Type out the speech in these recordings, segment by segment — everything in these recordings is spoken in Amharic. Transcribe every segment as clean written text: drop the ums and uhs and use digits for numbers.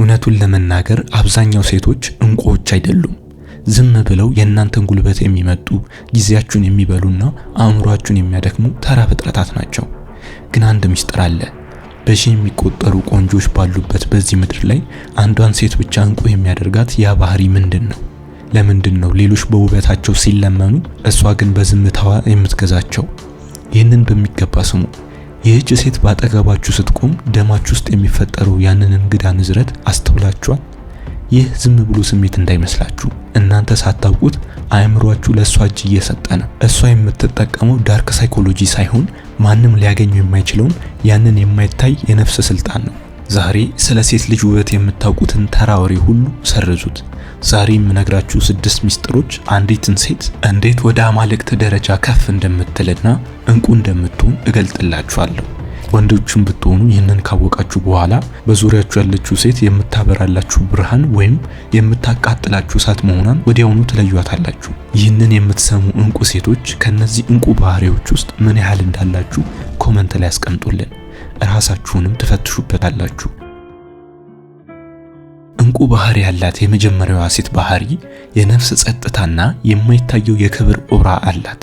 እውነቱን ለመናገር አብዛኛው ሴቶች እንቁዎች አይደሉም። ዝም ብለው የእናንተን ጉልበት የሚመጡ ጊዜያችሁን የሚበሉና አእምሯችሁን የሚያደክሙ ተራ ፍጥረታት ናቸው። ግን አንድ ምስጢር አለ። በሺህ የሚቆጠሩ ቆንጆች ባሉበት በዚህ ምድር ላይ አንዷን ሴት ብቻ እንቁ የሚያደርጋት ያ ባህሪ ምንድነው? ለምንድነው ሌሎች በውበታቸው ሲለመኑ እሷ ግን በዝምታዋ የምትገዛቸው? ይህንን በሚገባ ስሙ። ይህች ሴት ባጠገባችሁ ስትቆም ደማችሁ ውስጥ የሚፈጠረው ያንን እንግዳ ንዝረት አስተውላችኋል? ይህ ዝም ብሎ ስሜት እንዳይመስላችሁ። እናንተ ሳታውቁት አእምሯችሁ ለሷ እጅ እየሰጠ ነው። እሷ የምትጠቀመው ዳርክ ሳይኮሎጂ ሳይሆን ማንም ሊያገኘው የማይችለውን ያንን የማይታይ የነፍስ ስልጣን ነው። ዛሬ ስለ ሴት ልጅ ውበት የምታውቁትን ተራ ወሬ ሁሉ ሰርዙት። ዛሬ የምነግራችሁ 6 ሚስጥሮች አንዲትን ሴት እንዴት ወደ አማልክት ደረጃ ከፍ እንደምትልና እንቁ እንደምትሆን እገልጥላችኋለሁ። ወንዶችም ብትሆኑ ይህንን ካወቃችሁ በኋላ በዙሪያችሁ ያለችው ሴት የምታበራላችሁ ብርሃን ወይም የምታቃጥላችሁ እሳት መሆኗን ወዲያውኑ ትለዩዋታላችሁ። ይህንን የምትሰሙ እንቁ ሴቶች ከነዚህ እንቁ ባህሪዎች ውስጥ ምን ያህል እንዳላችሁ ኮመንት ላይ አስቀምጡልን። ራሳችሁንም ትፈትሹበታላችሁ። እንቁ ባህሪ ያላት የመጀመሪያዋ ሴት ባህሪ የነፍስ ጸጥታና የማይታየው የክብር ኦራ አላት።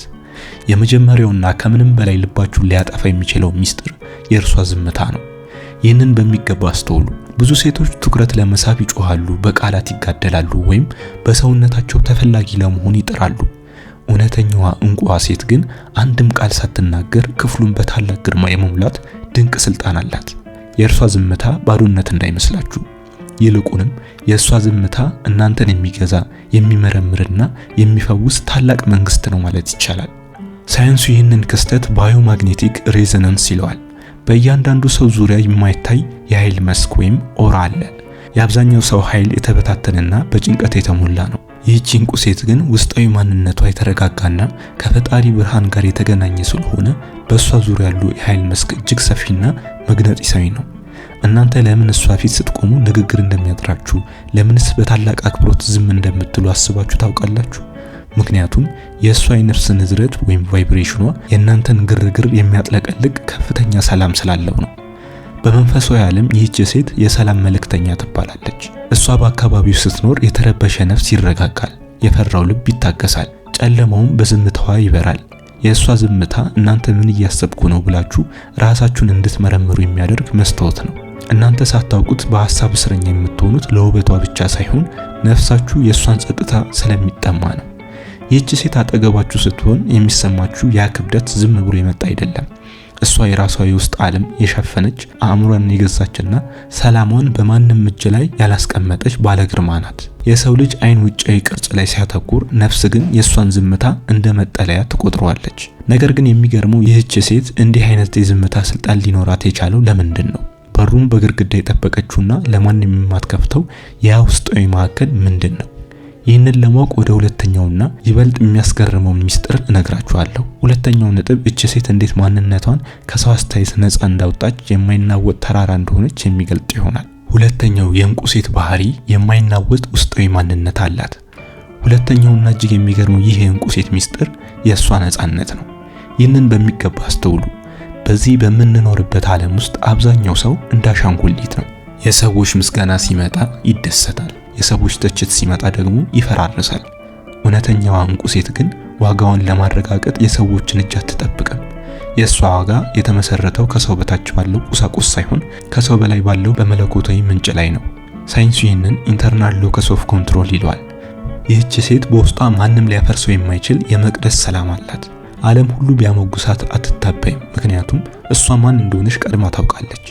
የመጀመሪያውና ከምንም በላይ ልባችሁን ሊያጠፋ የሚችለው ሚስጥር የእርሷ ዝምታ ነው። ይህንን በሚገባ አስተውሉ። ብዙ ሴቶች ትኩረት ለመሳብ ይጮሃሉ፣ በቃላት ይጋደላሉ፣ ወይም በሰውነታቸው ተፈላጊ ለመሆን ይጥራሉ። እውነተኛዋ እንቁዋ ሴት ግን አንድም ቃል ሳትናገር ክፍሉን በታላቅ ግርማ የመሙላት ድንቅ ስልጣን አላት። የእርሷ ዝምታ ባዶነት እንዳይመስላችሁ። ይልቁንም የእሷ ዝምታ እናንተን የሚገዛ የሚመረምርና የሚፈውስ ታላቅ መንግስት ነው ማለት ይቻላል። ሳይንሱ ይህንን ክስተት ባዮማግኔቲክ ሬዞናንስ ይለዋል። በእያንዳንዱ ሰው ዙሪያ የማይታይ የኃይል መስክ ወይም ኦራ አለ። የአብዛኛው ሰው ኃይል የተበታተነና በጭንቀት የተሞላ ነው። ይህች እንቁ ሴት ግን ውስጣዊ ማንነቷ የተረጋጋና ከፈጣሪ ብርሃን ጋር የተገናኘ ስለሆነ በእሷ ዙሪያ ያሉ የኃይል መስክ እጅግ ሰፊና መግነጢሳዊ ነው። እናንተ ለምን እሷ ፊት ስትቆሙ ንግግር እንደሚያጥራችሁ፣ ለምንስ በታላቅ አክብሮት ዝም እንደምትሉ አስባችሁ ታውቃላችሁ? ምክንያቱም የእሷ የነፍስ ንዝረት ወይም ቫይብሬሽኗ የእናንተን ግርግር የሚያጥለቀልቅ ከፍተኛ ሰላም ስላለው ነው። በመንፈሳዊ ዓለም ይህች ሴት የሰላም መልእክተኛ ትባላለች። እሷ በአካባቢው ስትኖር የተረበሸ ነፍስ ይረጋጋል፣ የፈራው ልብ ይታገሳል፣ ጨለማውም በዝምታዋ ይበራል። የእሷ ዝምታ እናንተ ምን እያሰብኩ ነው ብላችሁ ራሳችሁን እንድትመረምሩ የሚያደርግ መስታወት ነው። እናንተ ሳታውቁት በሐሳብ እስረኛ የምትሆኑት ለውበቷ ብቻ ሳይሆን ነፍሳችሁ የእሷን ጸጥታ ስለሚጠማ ነው። ይህች ሴት አጠገባችሁ ስትሆን የሚሰማችሁ ያ ክብደት ዝም ብሎ የመጣ አይደለም። እሷ የራሷ የውስጥ ዓለም የሸፈነች አእምሯን የገዛችና ሰላሟን በማንም እጅ ላይ ያላስቀመጠች ባለግርማ ናት። የሰው ልጅ አይን ውጫዊ ቅርጽ ላይ ሲያተኩር፣ ነፍስ ግን የእሷን ዝምታ እንደ መጠለያ ትቆጥረዋለች። ነገር ግን የሚገርመው ይህች ሴት እንዲህ አይነት የዝምታ ስልጣን ሊኖራት የቻለው ለምንድን ነው? በሩን በግድግዳ የጠበቀችውና ለማንም የማትከፍተው ያ ውስጣዊ ማዕከል ምንድን ነው? ይህንን ለማወቅ ወደ ሁለተኛውና ይበልጥ የሚያስገርመው ሚስጥር እነግራችኋለሁ። ሁለተኛው ነጥብ እቺ ሴት እንዴት ማንነቷን ከሰው አስተያየት ነፃ እንዳወጣች የማይናወጥ ተራራ እንደሆነች የሚገልጥ ይሆናል። ሁለተኛው የእንቁ ሴት ባህሪ የማይናወጥ ውስጣዊ ማንነት አላት። ሁለተኛውና እጅግ የሚገርመው ይህ የእንቁ ሴት ሚስጥር የእሷ ነፃነት ነው። ይህንን በሚገባ አስተውሉ። በዚህ በምንኖርበት ዓለም ውስጥ አብዛኛው ሰው እንደ አሻንጉሊት ነው። የሰዎች ምስጋና ሲመጣ ይደሰታል፣ የሰዎች ትችት ሲመጣ ደግሞ ይፈራርሳል። እውነተኛዋ እንቁ ሴት ግን ዋጋዋን ለማረጋገጥ የሰዎችን እጅ አትጠብቅም። የእሷ ዋጋ የተመሰረተው ከሰው በታች ባለው ቁሳቁስ ሳይሆን ከሰው በላይ ባለው በመለኮታዊ ምንጭ ላይ ነው። ሳይንሱ ይህንን ኢንተርናል ሎከስ ኦፍ ኮንትሮል ይለዋል። ይህች ሴት በውስጧ ማንም ሊያፈርሰው የማይችል የመቅደስ ሰላም አላት። ዓለም ሁሉ ቢያሞግሳት አትታበይም፣ ምክንያቱም እሷ ማን እንደሆነች ቀድማ ታውቃለች።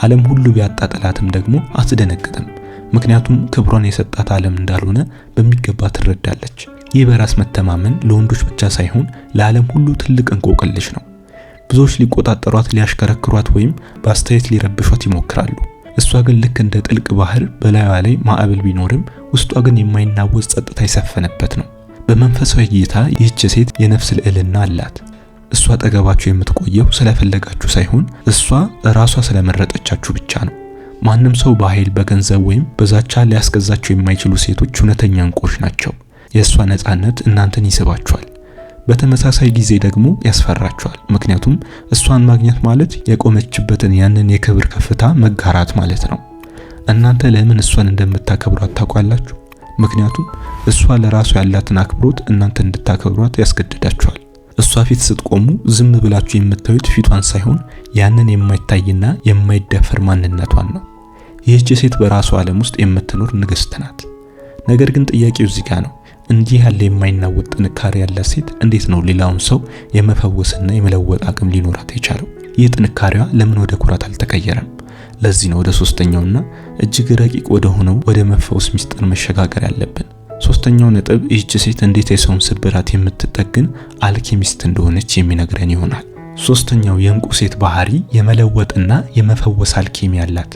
ዓለም ሁሉ ቢያጣጥላትም ደግሞ አትደነግጥም፣ ምክንያቱም ክብሯን የሰጣት ዓለም እንዳልሆነ በሚገባ ትረዳለች። ይህ በራስ መተማመን ለወንዶች ብቻ ሳይሆን ለዓለም ሁሉ ትልቅ እንቆቅልሽ ነው። ብዙዎች ሊቆጣጠሯት፣ ሊያሽከረክሯት ወይም በአስተያየት ሊረብሿት ይሞክራሉ። እሷ ግን ልክ እንደ ጥልቅ ባህር በላይዋ ላይ ማዕበል ቢኖርም ውስጧ ግን የማይናወጥ ጸጥታ የሰፈነበት ነው። በመንፈሳዊ እይታ ይህች ሴት የነፍስ ልዕልና አላት። እሷ አጠገባችሁ የምትቆየው ስለፈለጋችሁ ሳይሆን እሷ ራሷ ስለመረጠቻችሁ ብቻ ነው። ማንም ሰው በኃይል በገንዘብ ወይም በዛቻ ሊያስገዛቸው የማይችሉ ሴቶች እውነተኛ እንቁዎች ናቸው። የእሷ ነፃነት እናንተን ይስባችኋል፣ በተመሳሳይ ጊዜ ደግሞ ያስፈራችኋል። ምክንያቱም እሷን ማግኘት ማለት የቆመችበትን ያንን የክብር ከፍታ መጋራት ማለት ነው። እናንተ ለምን እሷን እንደምታከብሯት ታውቃላችሁ? ምክንያቱም እሷ ለራሷ ያላትን አክብሮት እናንተ እንድታከብሯት ያስገድዳችኋል። እሷ ፊት ስትቆሙ ዝም ብላችሁ የምታዩት ፊቷን ሳይሆን ያንን የማይታይና የማይደፈር ማንነቷን ነው። ይህች ሴት በራሷ ዓለም ውስጥ የምትኖር ንግስት ናት። ነገር ግን ጥያቄው እዚህ ጋር ነው። እንዲህ ያለ የማይናወጥ ጥንካሬ ያላት ሴት እንዴት ነው ሌላውን ሰው የመፈወስና የመለወጥ አቅም ሊኖራት የቻለው? ይህ ጥንካሬዋ ለምን ወደ ኩራት አልተቀየረም? ለዚህ ነው ወደ ሶስተኛውና እጅግ ረቂቅ ወደ ሆነው ወደ መፈወስ ምስጢር መሸጋገር ያለብን። ሶስተኛው ነጥብ ይህች ሴት እንዴት የሰውን ስብራት የምትጠግን አልኬሚስት እንደሆነች የሚነግረን ይሆናል። ሶስተኛው የእንቁ ሴት ባህሪ የመለወጥና የመፈወስ አልኬሚ አላት።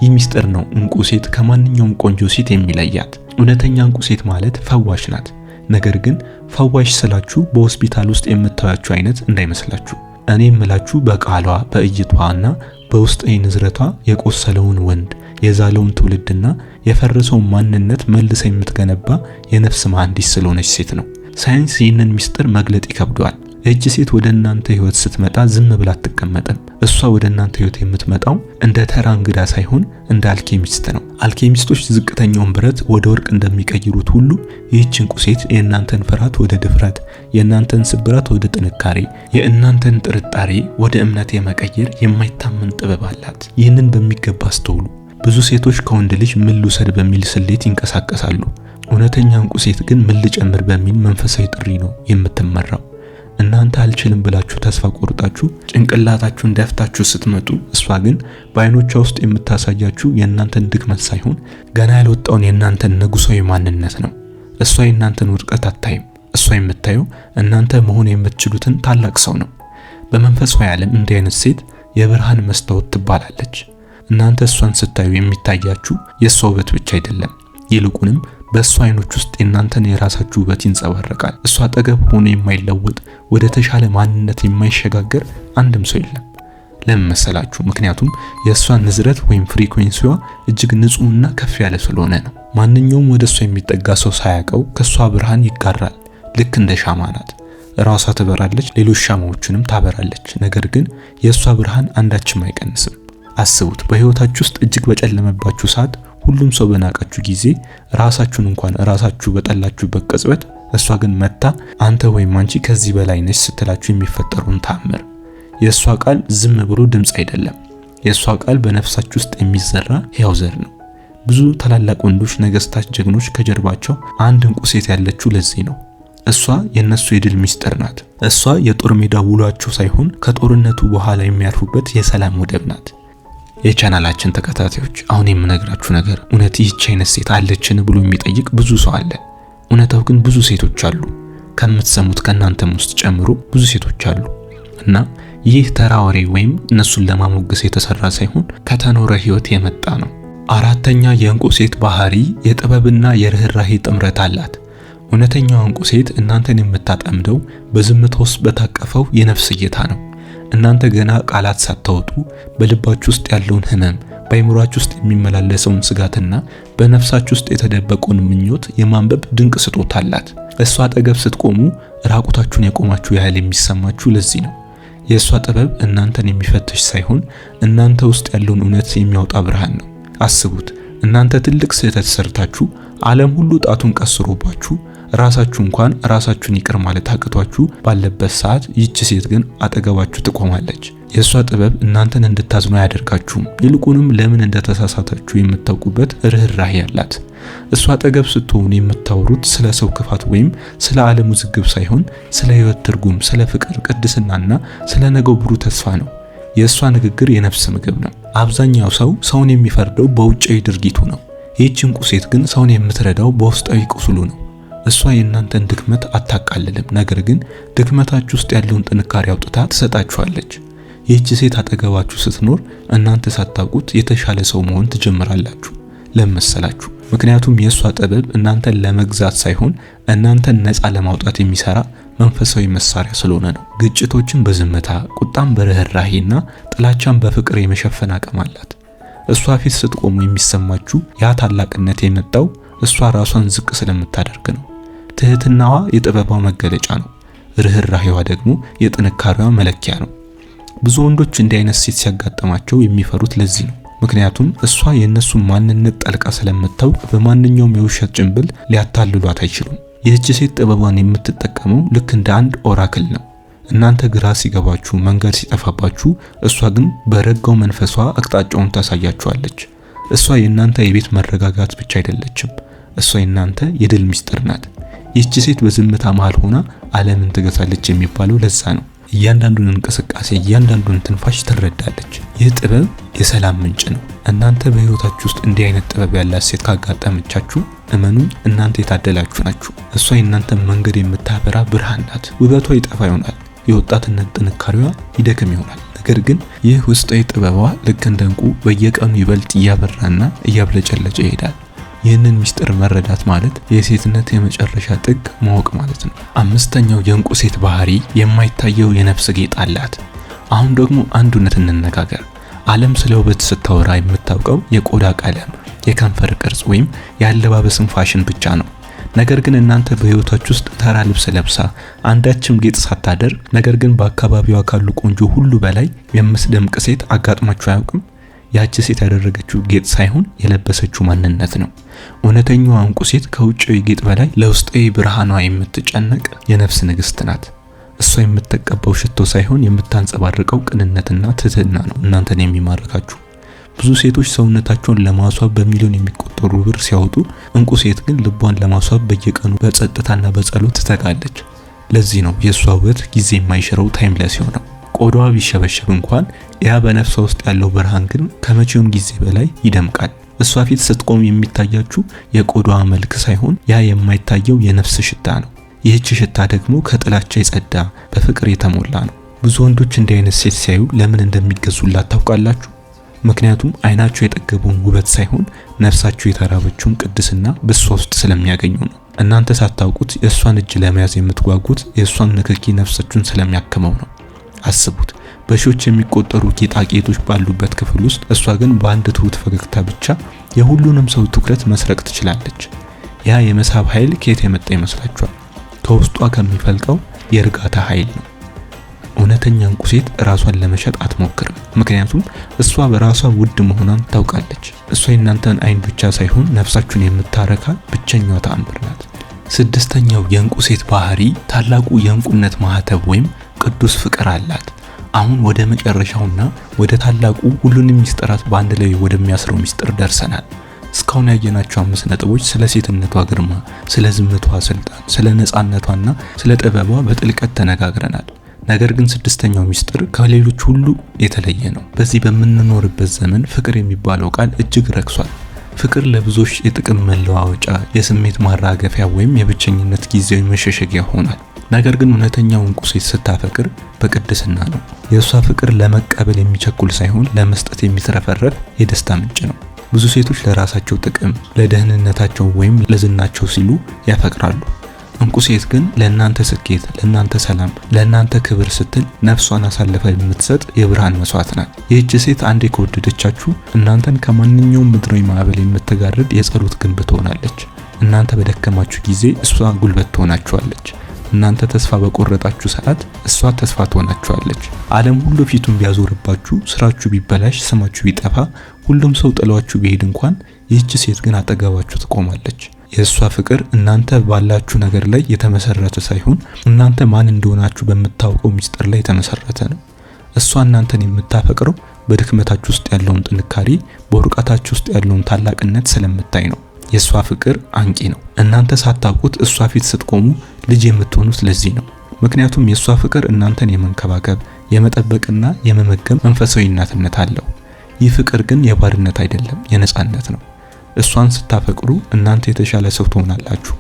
ይህ ምስጢር ነው እንቁ ሴት ከማንኛውም ቆንጆ ሴት የሚለያት። እውነተኛ እንቁ ሴት ማለት ፈዋሽ ናት። ነገር ግን ፈዋሽ ስላችሁ በሆስፒታል ውስጥ የምታዩአቸው አይነት እንዳይመስላችሁ። እኔ የምላችሁ በቃሏ በእይቷና በውስጣዊ ንዝረቷ የቆሰለውን ወንድ የዛለውን ትውልድና የፈረሰውን ማንነት መልሳ የምትገነባ የነፍስ መሐንዲስ ስለሆነች ሴት ነው። ሳይንስ ይህንን ምስጢር መግለጥ ይከብደዋል። እቺ ሴት ወደ እናንተ ህይወት ስትመጣ ዝም ብላ አትቀመጥም። እሷ ወደ እናንተ ህይወት የምትመጣው እንደ ተራ እንግዳ ሳይሆን እንደ አልኬሚስት ነው። አልኬሚስቶች ዝቅተኛውን ብረት ወደ ወርቅ እንደሚቀይሩት ሁሉ ይህች እንቁ ሴት የእናንተን ፍርሃት ወደ ድፍረት፣ የእናንተን ስብራት ወደ ጥንካሬ፣ የእናንተን ጥርጣሬ ወደ እምነት የመቀየር የማይታመን ጥበብ አላት። ይህንን በሚገባ አስተውሉ። ብዙ ሴቶች ከወንድ ልጅ ምን ልውሰድ በሚል ስሌት ይንቀሳቀሳሉ። እውነተኛ እንቁ ሴት ግን ምን ልጨምር በሚል መንፈሳዊ ጥሪ ነው የምትመራው። እናንተ አልችልም ብላችሁ ተስፋ ቆርጣችሁ ጭንቅላታችሁን ደፍታችሁ ስትመጡ እሷ ግን በአይኖቿ ውስጥ የምታሳያችሁ የእናንተን ድክመት ሳይሆን ገና ያልወጣውን የእናንተን ንጉሳዊ ማንነት ነው። እሷ የእናንተን ውድቀት አታይም። እሷ የምታየው እናንተ መሆን የምትችሉትን ታላቅ ሰው ነው። በመንፈሳዊ ዓለም እንዲህ አይነት ሴት የብርሃን መስታወት ትባላለች። እናንተ እሷን ስታዩ የሚታያችሁ የእሷ ውበት ብቻ አይደለም፣ ይልቁንም በእሷ አይኖች ውስጥ የእናንተን የራሳችሁ ውበት ይንጸባረቃል። እሷ አጠገብ ሆኖ የማይለወጥ ወደ ተሻለ ማንነት የማይሸጋገር አንድም ሰው የለም። ለምን መሰላችሁ? ምክንያቱም የእሷ ንዝረት ወይም ፍሪኩዌንሲዋ እጅግ ንጹህና ከፍ ያለ ስለሆነ ነው። ማንኛውም ወደ እሷ የሚጠጋ ሰው ሳያውቀው ከእሷ ብርሃን ይጋራል። ልክ እንደ ሻማ ናት። ራሷ ትበራለች፣ ሌሎች ሻማዎችንም ታበራለች። ነገር ግን የእሷ ብርሃን አንዳችም አይቀንስም። አስቡት፣ በህይወታችሁ ውስጥ እጅግ በጨለመባችሁ ሰዓት፣ ሁሉም ሰው በናቃችሁ ጊዜ፣ ራሳችሁን እንኳን ራሳችሁ በጠላችሁበት ቅጽበት እሷ ግን መጣ አንተ ወይም አንቺ ከዚህ በላይ ነሽ ስትላችሁ የሚፈጠሩን ተአምር። የእሷ ቃል ዝም ብሎ ድምጽ አይደለም። የእሷ ቃል በነፍሳችሁ ውስጥ የሚዘራ ሕያው ዘር ነው። ብዙ ታላላቅ ወንዶች፣ ነገስታት፣ ጀግኖች ከጀርባቸው አንድ እንቁ ሴት ያለችው ለዚህ ነው። እሷ የነሱ የድል ምስጢር ናት። እሷ የጦር ሜዳ ውሏቸው ሳይሆን ከጦርነቱ በኋላ የሚያርፉበት የሰላም ወደብ ናት። የቻናላችን ተከታታዮች አሁን የምነግራችሁ ነገር እውነት ይህች አይነት ሴት አለችን ብሎ የሚጠይቅ ብዙ ሰው አለ። እውነታው ግን ብዙ ሴቶች አሉ። ከምትሰሙት ከናንተም ውስጥ ጨምሮ ብዙ ሴቶች አሉ። እና ይህ ተራ ወሬ ወይም እነሱን ለማሞገስ የተሰራ ሳይሆን ከተኖረ ህይወት የመጣ ነው። አራተኛ የእንቁ ሴት ባህሪ የጥበብና የርህራሄ ጥምረት አላት። እውነተኛዋ እንቁ ሴት እናንተን የምታጠምደው በዝምታ ውስጥ በታቀፈው የነፍስ እይታ ነው። እናንተ ገና ቃላት ሳታወጡ በልባችሁ ውስጥ ያለውን ህመም፣ በአይምሯችሁ ውስጥ የሚመላለሰውን ስጋትና በነፍሳችሁ ውስጥ የተደበቀውን ምኞት የማንበብ ድንቅ ስጦታ አላት። እሷ አጠገብ ስትቆሙ ራቁታችሁን የቆማችሁ ያህል የሚሰማችሁ ለዚህ ነው። የእሷ ጥበብ እናንተን የሚፈትሽ ሳይሆን እናንተ ውስጥ ያለውን እውነት የሚያወጣ ብርሃን ነው። አስቡት፣ እናንተ ትልቅ ስህተት ሰርታችሁ ዓለም ሁሉ ጣቱን ቀስሮባችሁ ራሳችሁ እንኳን ራሳችሁን ይቅር ማለት አቅቷችሁ ባለበት ሰዓት ይህች ሴት ግን አጠገባችሁ ትቆማለች። የእሷ ጥበብ እናንተን እንድታዝኑ አያደርጋችሁም። ይልቁንም ለምን እንደተሳሳታችሁ የምታውቁበት ርህራሄ ያላት። እሷ አጠገብ ስትሆኑ የምታወሩት ስለ ሰው ክፋት ወይም ስለ ዓለም ውዝግብ ሳይሆን ስለ ህይወት ትርጉም፣ ስለ ፍቅር፣ ቅድስናና ስለ ነገው ብሩህ ተስፋ ነው። የእሷ ንግግር የነፍስ ምግብ ነው። አብዛኛው ሰው ሰውን የሚፈርደው በውጫዊ ድርጊቱ ነው። ይህች እንቁ ሴት ግን ሰውን የምትረዳው በውስጣዊ ቁስሉ ነው። እሷ የእናንተን ድክመት አታቃልልም፣ ነገር ግን ድክመታችሁ ውስጥ ያለውን ጥንካሬ አውጥታ ትሰጣችኋለች። ይህች ሴት አጠገባችሁ ስትኖር እናንተ ሳታውቁት የተሻለ ሰው መሆን ትጀምራላችሁ። ለመሰላችሁ ምክንያቱም የእሷ ጥበብ እናንተን ለመግዛት ሳይሆን እናንተን ነፃ ለማውጣት የሚሰራ መንፈሳዊ መሳሪያ ስለሆነ ነው። ግጭቶችን በዝምታ፣ ቁጣን በርህራሄና ጥላቻን በፍቅር የመሸፈን አቅም አላት። እሷ ፊት ስትቆሙ የሚሰማችሁ ያ ታላቅነት የመጣው እሷ ራሷን ዝቅ ስለምታደርግ ነው። ትህትናዋ የጥበቧ መገለጫ ነው። ርህራሄዋ ደግሞ የጥንካሬዋ መለኪያ ነው። ብዙ ወንዶች እንዲህ አይነት ሴት ሲያጋጥማቸው የሚፈሩት ለዚህ ነው። ምክንያቱም እሷ የእነሱን ማንነት ጠልቃ ስለምታውቅ በማንኛውም የውሸት ጭንብል ሊያታልሏት አይችሉም። ይህች ሴት ጥበቧን የምትጠቀመው ልክ እንደ አንድ ኦራክል ነው። እናንተ ግራ ሲገባችሁ፣ መንገድ ሲጠፋባችሁ፣ እሷ ግን በረጋው መንፈሷ አቅጣጫውን ታሳያችኋለች። እሷ የእናንተ የቤት መረጋጋት ብቻ አይደለችም፣ እሷ የእናንተ የድል ሚስጥር ናት። ይህች ሴት በዝምታ መሃል ሆና ዓለምን ትገዛለች የሚባለው ለዛ ነው። እያንዳንዱን እንቅስቃሴ፣ እያንዳንዱን ትንፋሽ ትረዳለች። ይህ ጥበብ የሰላም ምንጭ ነው። እናንተ በህይወታችሁ ውስጥ እንዲህ አይነት ጥበብ ያላት ሴት ካጋጠመቻችሁ እመኑኝ፣ እናንተ የታደላችሁ ናችሁ። እሷ የእናንተን መንገድ የምታበራ ብርሃን ናት። ውበቷ ይጠፋ ይሆናል፣ የወጣትነት ጥንካሬዋ ይደክም ይሆናል። ነገር ግን ይህ ውስጣዊ ጥበቧ ልክ እንደ ዕንቁ በየቀኑ ይበልጥ እያበራና እያብለጨለጨ ይሄዳል። ይህንን ሚስጥር መረዳት ማለት የሴትነት የመጨረሻ ጥግ ማወቅ ማለት ነው። አምስተኛው የዕንቁ ሴት ባህሪ የማይታየው የነፍስ ጌጥ አላት። አሁን ደግሞ አንድ እውነት እንነጋገር። ዓለም ስለ ውበት ስታወራ የምታውቀው የቆዳ ቀለም፣ የከንፈር ቅርጽ ወይም የአለባበስን ፋሽን ብቻ ነው። ነገር ግን እናንተ በህይወታችሁ ውስጥ ተራ ልብስ ለብሳ አንዳችም ጌጥ ሳታደርግ ነገር ግን በአካባቢዋ ካሉ ቆንጆ ሁሉ በላይ የምትደምቅ ሴት አጋጥማችሁ አያውቅም? ያቺ ሴት ያደረገችው ጌጥ ሳይሆን የለበሰችው ማንነት ነው። እውነተኛዋ ዕንቁ ሴት ከውጫዊ ጌጥ በላይ ለውስጣዊ ብርሃኗ የምትጨነቅ የነፍስ ንግስት ናት። እሷ የምትቀባው ሽቶ ሳይሆን የምታንጸባርቀው ቅንነትና ትህትና ነው እናንተን የሚማርካችሁ። ብዙ ሴቶች ሰውነታቸውን ለማስዋብ በሚሊዮን የሚቆጠሩ ብር ሲያወጡ፣ ዕንቁ ሴት ግን ልቧን ለማስዋብ በየቀኑ በጸጥታና በጸሎት ትተጋለች። ለዚህ ነው የእሷ ውበት ጊዜ የማይሽረው ታይምለስ የሆነው። ቆዳዋ ቢሸበሸብ እንኳን ያ በነፍሷ ውስጥ ያለው ብርሃን ግን ከመቼውም ጊዜ በላይ ይደምቃል። እሷ ፊት ስትቆም የሚታያችሁ የቆዳዋ መልክ ሳይሆን ያ የማይታየው የነፍስ ሽታ ነው። ይህች ሽታ ደግሞ ከጥላቻ የጸዳ በፍቅር የተሞላ ነው። ብዙ ወንዶች እንዲህ አይነት ሴት ሲያዩ ለምን እንደሚገዙላት ታውቃላችሁ? ምክንያቱም አይናቸው የጠገበውን ውበት ሳይሆን ነፍሳቸው የተራበችውን ቅድስና በሷ ውስጥ ስለሚያገኙ ነው። እናንተ ሳታውቁት የእሷን እጅ ለመያዝ የምትጓጉት የእሷን ንክኪ ነፍሳችሁን ስለሚያክመው ነው። አስቡት፣ በሺዎች የሚቆጠሩ ጌጣጌጦች ባሉበት ክፍል ውስጥ እሷ ግን በአንድ ትሁት ፈገግታ ብቻ የሁሉንም ሰው ትኩረት መስረቅ ትችላለች። ያ የመሳብ ኃይል ከየት የመጣ ይመስላችኋል? ከውስጧ ከሚፈልቀው የእርጋታ ኃይል ነው። እውነተኛ ዕንቁ ሴት ራሷን ለመሸጥ አትሞክርም፣ ምክንያቱም እሷ በራሷ ውድ መሆኗን ታውቃለች። እሷ የእናንተን አይን ብቻ ሳይሆን ነፍሳችሁን የምታረካ ብቸኛዋ ተአምር ናት። ስድስተኛው የዕንቁ ሴት ባህሪ ታላቁ የዕንቁነት ማህተብ ወይም ቅዱስ ፍቅር አላት። አሁን ወደ መጨረሻውና ወደ ታላቁ ሁሉንም ሚስጥራት በአንድ ላይ ወደሚያስረው ሚስጥር ደርሰናል። እስካሁን ያየናቸው 5 ነጥቦች ስለ ሴትነቷ ግርማ፣ ስለ ዝምቷ ስልጣን፣ ስለ ነፃነቷና ስለ ጥበቧ በጥልቀት ተነጋግረናል። ነገር ግን ስድስተኛው ሚስጥር ከሌሎች ሁሉ የተለየ ነው። በዚህ በምንኖርበት ዘመን ፍቅር የሚባለው ቃል እጅግ ረክሷል። ፍቅር ለብዙዎች የጥቅም መለዋወጫ፣ የስሜት ማራገፊያ ወይም የብቸኝነት ጊዜያዊ መሸሸጊያ ሆኗል። ነገር ግን እውነተኛው ዕንቁ ሴት ስታፈቅር በቅድስና ነው። የእሷ ፍቅር ለመቀበል የሚቸኩል ሳይሆን ለመስጠት የሚትረፈረፍ የደስታ ምንጭ ነው። ብዙ ሴቶች ለራሳቸው ጥቅም፣ ለደህንነታቸው ወይም ለዝናቸው ሲሉ ያፈቅራሉ። ዕንቁ ሴት ግን ለእናንተ ስኬት፣ ለእናንተ ሰላም፣ ለእናንተ ክብር ስትል ነፍሷን አሳልፋ የምትሰጥ የብርሃን መስዋዕት ናት። ይህች ሴት አንዴ ከወደደቻችሁ እናንተን ከማንኛውም ምድራዊ ማዕበል የምትጋርድ የጸሎት ግንብ ትሆናለች። እናንተ በደከማችሁ ጊዜ እሷ ጉልበት ትሆናችኋለች። እናንተ ተስፋ በቆረጣችሁ ሰዓት እሷ ተስፋ ትሆናችኋለች። ዓለም ሁሉ ፊቱን ቢያዞርባችሁ፣ ስራችሁ ቢበላሽ፣ ስማችሁ ቢጠፋ፣ ሁሉም ሰው ጥሏችሁ ቢሄድ እንኳን ይህች ሴት ግን አጠገባችሁ ትቆማለች። የእሷ ፍቅር እናንተ ባላችሁ ነገር ላይ የተመሰረተ ሳይሆን እናንተ ማን እንደሆናችሁ በምታውቀው ሚስጥር ላይ የተመሰረተ ነው። እሷ እናንተን የምታፈቅረው በድክመታችሁ ውስጥ ያለውን ጥንካሬ፣ በውርቀታችሁ ውስጥ ያለውን ታላቅነት ስለምታይ ነው። የእሷ ፍቅር አንቂ ነው። እናንተ ሳታውቁት እሷ ፊት ስትቆሙ ልጅ የምትሆኑት ለዚህ ነው። ምክንያቱም የእሷ ፍቅር እናንተን የመንከባከብ፣ የመጠበቅና የመመገብ መንፈሳዊ እናትነት አለው። ይህ ፍቅር ግን የባርነት አይደለም፣ የነጻነት ነው። እሷን ስታፈቅሩ እናንተ የተሻለ ሰው ትሆናላችሁ።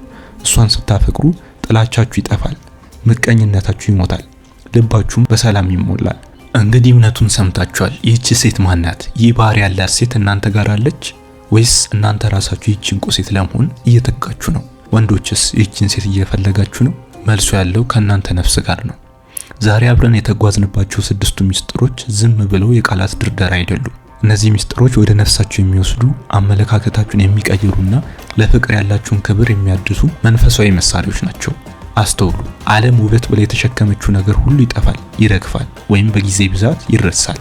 እሷን ስታፈቅሩ ጥላቻችሁ ይጠፋል፣ ምቀኝነታችሁ ይሞታል፣ ልባችሁም በሰላም ይሞላል። እንግዲህ እውነቱን ሰምታችኋል። ይህች ሴት ማናት? ይህ ባህሪ ያላት ሴት እናንተ ጋር አለች ወይስ እናንተ ራሳችሁ ይህችን ዕንቁ ሴት ለመሆን እየተጋችሁ ነው? ወንዶችስ ይህችን ሴት እየፈለጋችሁ ነው? መልሱ ያለው ከእናንተ ነፍስ ጋር ነው። ዛሬ አብረን የተጓዝንባቸው 6ቱ ሚስጥሮች ዝም ብለው የቃላት ድርደራ አይደሉም። እነዚህ ሚስጥሮች ወደ ነፍሳችሁ የሚወስዱ፣ አመለካከታችሁን የሚቀይሩና ለፍቅር ያላችሁን ክብር የሚያድሱ መንፈሳዊ መሳሪያዎች ናቸው። አስተውሉ። ዓለም ውበት ብላ የተሸከመችው ነገር ሁሉ ይጠፋል፣ ይረግፋል፣ ወይም በጊዜ ብዛት ይረሳል።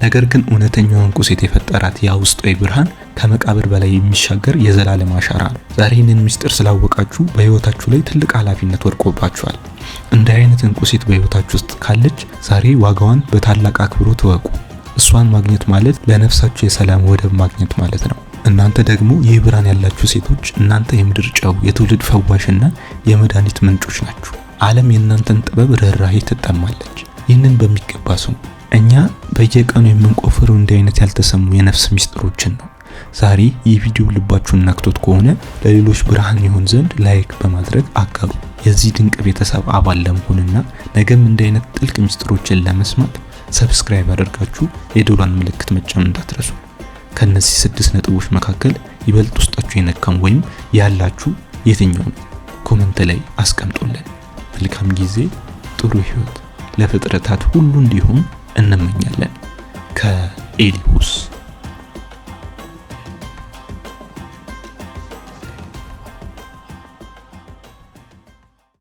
ነገር ግን እውነተኛው ዕንቁ ሴት የፈጠራት ያ ውስጣዊ ብርሃን ከመቃብር በላይ የሚሻገር የዘላለም አሻራ ነው። ዛሬ ይህንን ምስጢር ስላወቃችሁ በህይወታችሁ ላይ ትልቅ ኃላፊነት ወድቆባችኋል። እንደ አይነት ዕንቁ ሴት በህይወታችሁ ውስጥ ካለች ዛሬ ዋጋዋን በታላቅ አክብሮት እወቁ። እሷን ማግኘት ማለት ለነፍሳችሁ የሰላም ወደብ ማግኘት ማለት ነው። እናንተ ደግሞ ይህ ብርሃን ያላችሁ ሴቶች፣ እናንተ የምድር ጨው፣ የትውልድ ፈዋሽና የመድኃኒት ምንጮች ናችሁ። ዓለም የእናንተን ጥበብ፣ ርህራሄ ትጠማለች። ይህንን በሚገባ ስሙ። እኛ በየቀኑ የምንቆፍረው እንዲህ አይነት ያልተሰሙ የነፍስ ምስጢሮችን ነው። ዛሬ ይህ ቪዲዮ ልባችሁን ነክቶት ከሆነ ለሌሎች ብርሃን ይሆን ዘንድ ላይክ በማድረግ አጋሩ። የዚህ ድንቅ ቤተሰብ አባል ለመሆንና ነገም እንዲህ አይነት ጥልቅ ምስጢሮችን ለመስማት ሰብስክራይብ አድርጋችሁ የደወሉን ምልክት መጫን እንዳትረሱ። ከነዚህ 6 ነጥቦች መካከል ይበልጥ ውስጣችሁ የነካም ወይም ያላችሁ የትኛው ነው? ኮሜንት ላይ አስቀምጡልን። መልካም ጊዜ፣ ጥሩ ህይወት ለፍጥረታት ሁሉ እንዲሆን እንመኛለን። ከኤሊሁስ